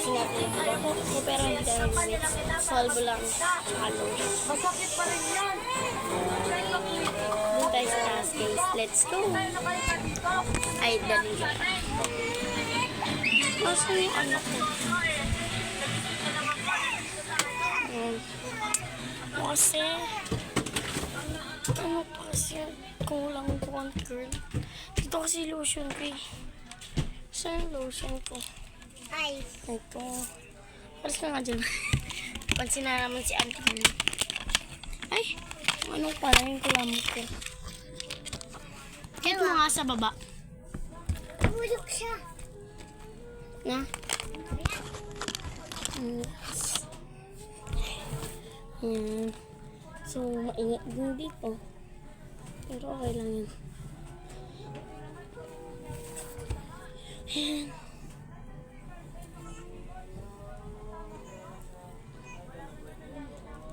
Sinabi ko pero hindi tayo solve lang shallow. Masakit pa rin yan. Doon tayo sa taas guys. Let's go. Ay, dali. Nasaan yung anak ko? Kasi ano pa kasi kulang ko ang girl. Dito kasi lotion ko eh. Saan yung lotion ko? Ay. Ito. Paras ka nga dyan. Pansin na naman si Auntie Mili. Ay, ano pala yung kulamot ko. Hit mo nga sa baba. Bulok siya. Na? Yes. Yan. So, maingat din dito. Pero okay lang yan. Yan.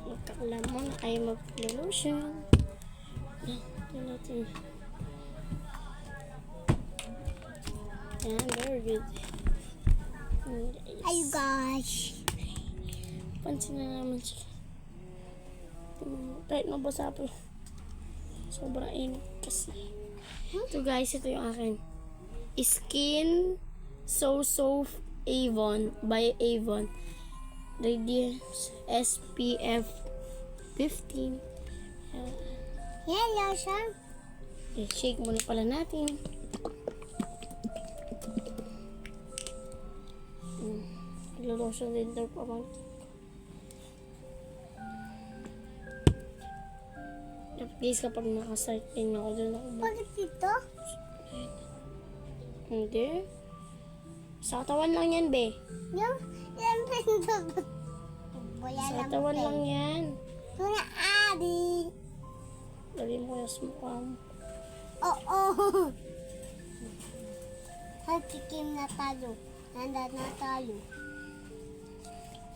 Magkakalam mo na kayo mag-lotion. Ito natin. Yan, very good. Ay, gosh. Pansin na naman siya. Kahit mabasa po. Sobrang init kasi. Ito guys, ito yung akin. Skin So Soft Avon by Avon. Radiance SPF 15. Hello, sir. Okay, shake muna pala natin. Lulosyon din daw pa bang. Guys, kapag nakasite din ako doon ako. Bakit dito? Hindi. Sa katawan lang yan, be. Yung, yan pinto. Wala Sa lang katawan lang yan. Ito na, Adi. Lagay mo kaya sa mukha mo. Oo. Hatikim na tayo. Handa na tayo.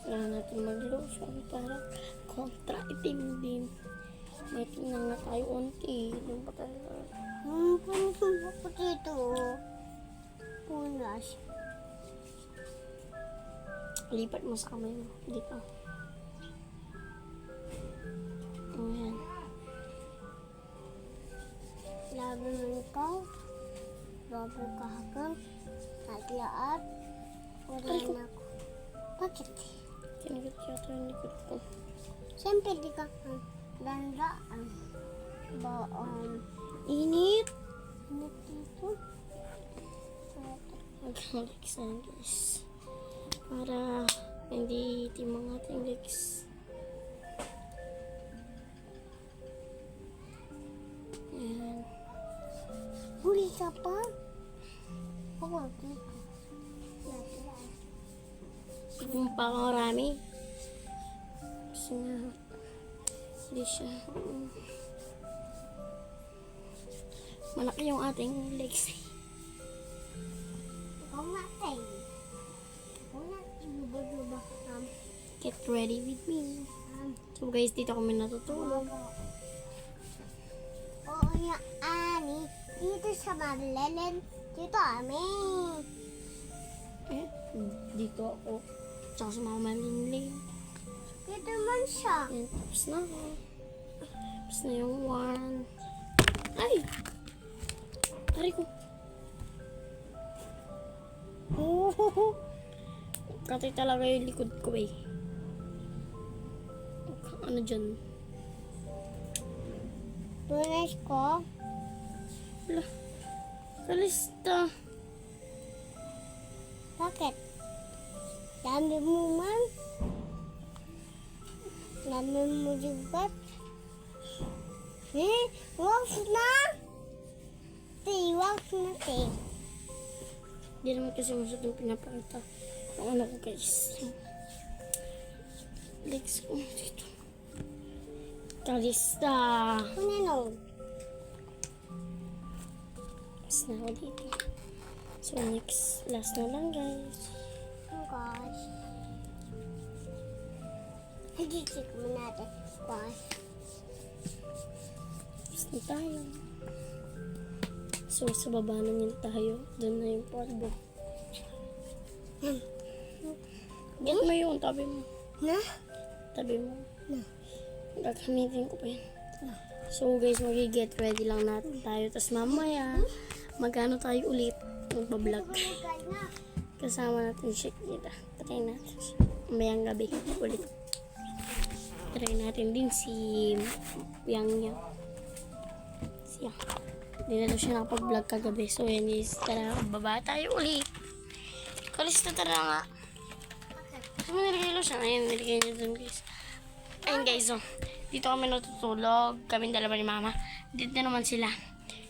Kailangan natin mag-lotion para kontra itim din. May tingnan na tayo unti. Doon pa tayo. Puno ko dito. Punas. Lipat mo sa kamay mo. Dito. Ayan. Labi mo ikaw. Bago kahapon. Naglaat. Wala Ay, na ako. Bakit? Kinagat yata yung likod ko. Siyempre di ka dandaan. Init! Ano dito? Mag-legs na guys. Para hindi itim ang ating legs. Ayan. Huli ka pa? Oo, dito. Kung pa ako marami. Kasi nga, hindi siya. Malaki yung ating legs. Ikaw nga tayo. Ikaw nga, ibuba-luba. Get ready with me. So guys, dito kami natutulog. Oo nga, Ani. Dito sa Marlenen. Dito, Ami. Eh, dito ako. Tsaka sa mga malinling. Dito man siya. Ayan, tapos na ako. Tapos na yung one. Ay! Tari ko. Katay talaga yung likod ko eh. Ano dyan? Punas ko. Wala. Kalista. Bakit? Dami mo man. Dami mo jugat. Wax na. Wax na, te. Hindi naman kasi masuk yung pinapakita. Ang ano ko guys. Legs ko dito. Kalista. Ano? Tapos na ako dito. So next, last na lang guys. Oh gosh. Higit-higit mo natin. Gosh. Tapos na tayo. So sa baba na yun tayo. Doon na yung polvo. Get mo yun, tabi mo. Na? Tabi mo. Na? Gagamitin ko pa yun. So guys, mag-get ready lang natin tayo. Tapos mamaya, magano tayo ulit. Magbablog. Kasama natin siya kita. Try natin siya. Mamayang gabi ulit. Try natin din si Yang. Si Yang. Hindi na daw siya nakapag-vlog kagabi. So yan guys, tara, baba tayo ulit. Kalis na tara nga. Ano nilagay lo siya? Ayun, nilagay niya dun guys. Ayun guys, oh. Dito kami natutulog. Kaming dalawa ni mama. Dito naman sila.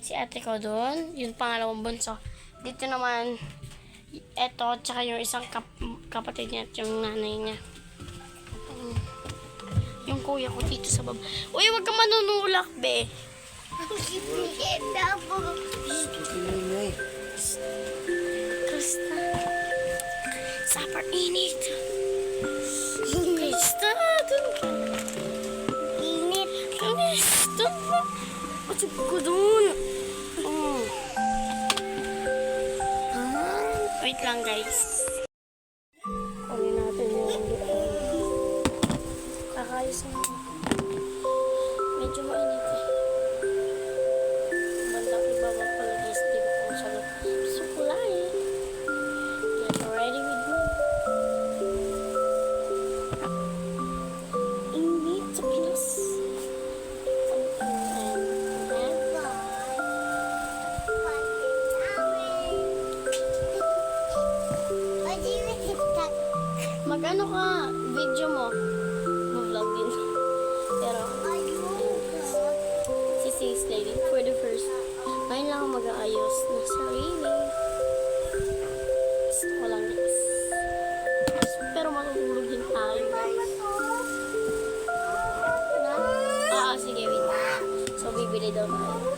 Si ate ko doon. Yung pangalawang bunso. Dito naman, eto, tsaka yung isang kapatid niya at yung nanay niya. Yung kuya ko dito sa baba. Uy, wag ka manunulak, be. Krista. Super init. Krista, dun ka. Init. Krista. Pasok ko dun. Oh. Wait lang, guys. Kunin natin yung kakayos na. Medyo mainit eh. Bandang ibaba pala guys. Di ko kung sagot. Sukulay. Get ready with me. Init sa Pinas. Mag-ano ka? Video mo. Vlog din. Pero, si Sis Lady, for the first, ngayon lang ako mag-aayos ng sarili. Gusto ko lang guys. Pero matutulog din tayo guys. Sige, wait. So, bibili daw tayo.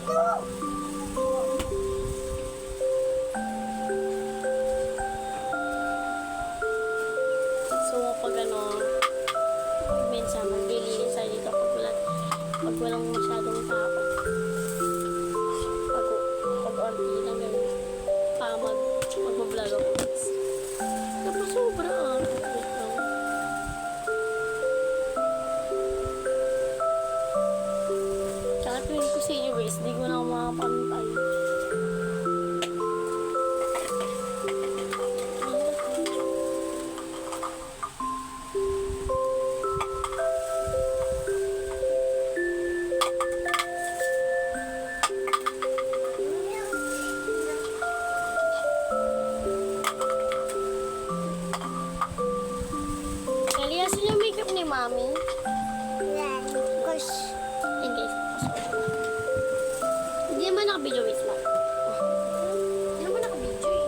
So, pag ano, minsan maglilinis tayo dito pag walang masyadong tao. Pag ordi lang yun, magbablog ako. Tapos sobra wait lang. Tsaka tuwing ko sa inyo guys, di ko na ako makapantay. Naliyasin yung makeup ni Mami. Ayun guys. Hindi naman naka-video, wait lang. Hindi naman naka-video eh.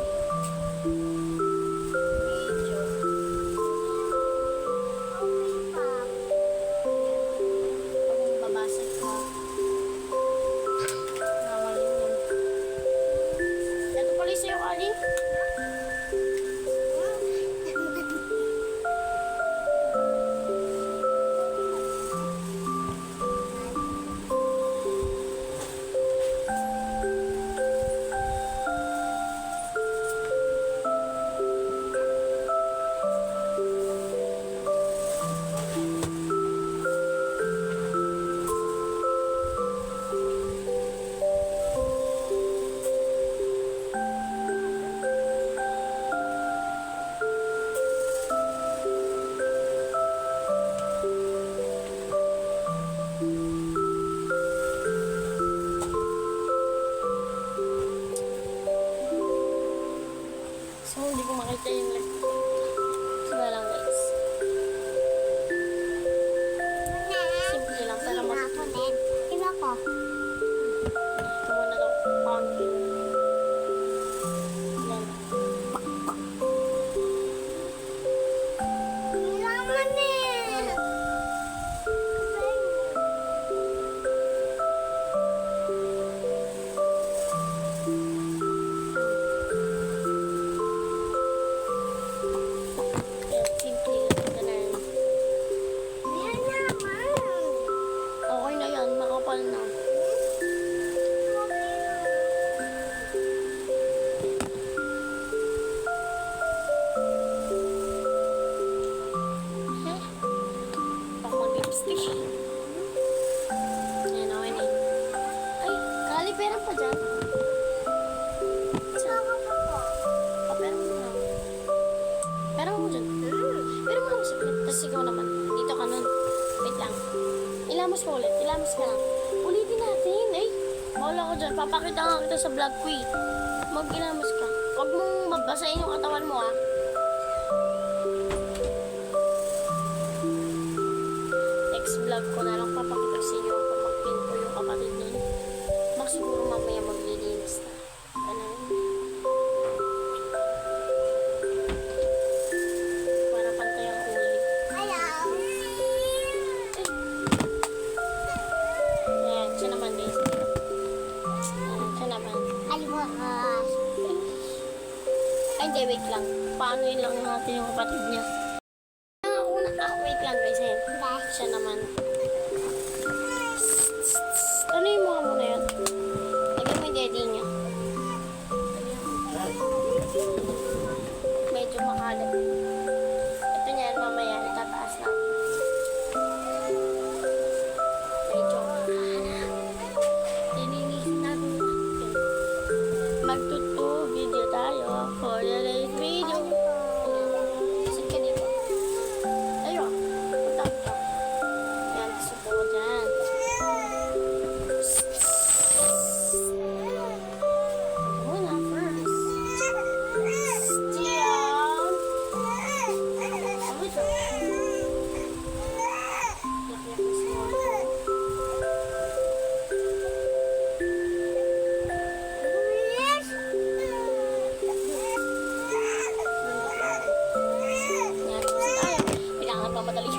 Pag babasag ka. Nakamalin yun. Ito pala sa'yo, Aling. So, hindi ko makita yung light. Sige lang guys. Simple lang, pero matutunan. Iba ko. Ito muna daw. Pumpkin. Yan. Laman eh. Yan, simple Ilamos ka ulit. Ilamos ka lang. Ulitin natin. Ay, wala ko dyan. Papakita nga kita sa vlog ko eh. Mag-ilamos ka. Huwag mong magbasahin yung katawan mo ah. Next vlog ko na lang papakita sa inyo kung magpinto yung kapatid niya. Siguro mamaya maglilinis na. Ano yun? Para pantay ang kulay. Hello. Ayan, siya naman guys. Ayan, siya naman. Alibukas. Ay, hindi, wait lang. Paano yun lang natin yung kapatid niya? Wait lang guys. Ayan. Siya naman. Ano yung mga muna yun? Lagyan mo yung daddy niya. Medyo makalat. Ito niyan, mamaya itataas natin. Medyo makalat. Lilinisin natin. Magtuto video tayo for today's video. Sit ka dito. Ayun. Punta ka. Yan, supo ko dyan. Muna first. Diyan. Ano ito? Yak-yak na small. Yan, gusto tayo. Kailangan pa madali.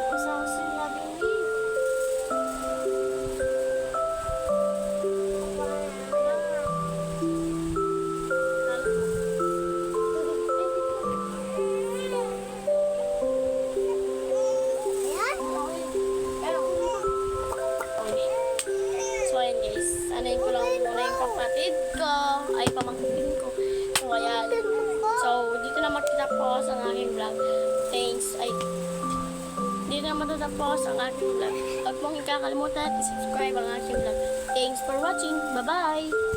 Basta ako sila, baby. So, ayan guys. Anayin ko lang muna yung kapatid ko. Ay, pamangkin ko. So, ayan. So, dito na magtatapos ang aking vlog. Thanks. Ay, dito na matatapos ang aking vlog. Huwag mong ikakalimutan, i-subscribe ang aking vlog. Thanks for watching. Bye-bye!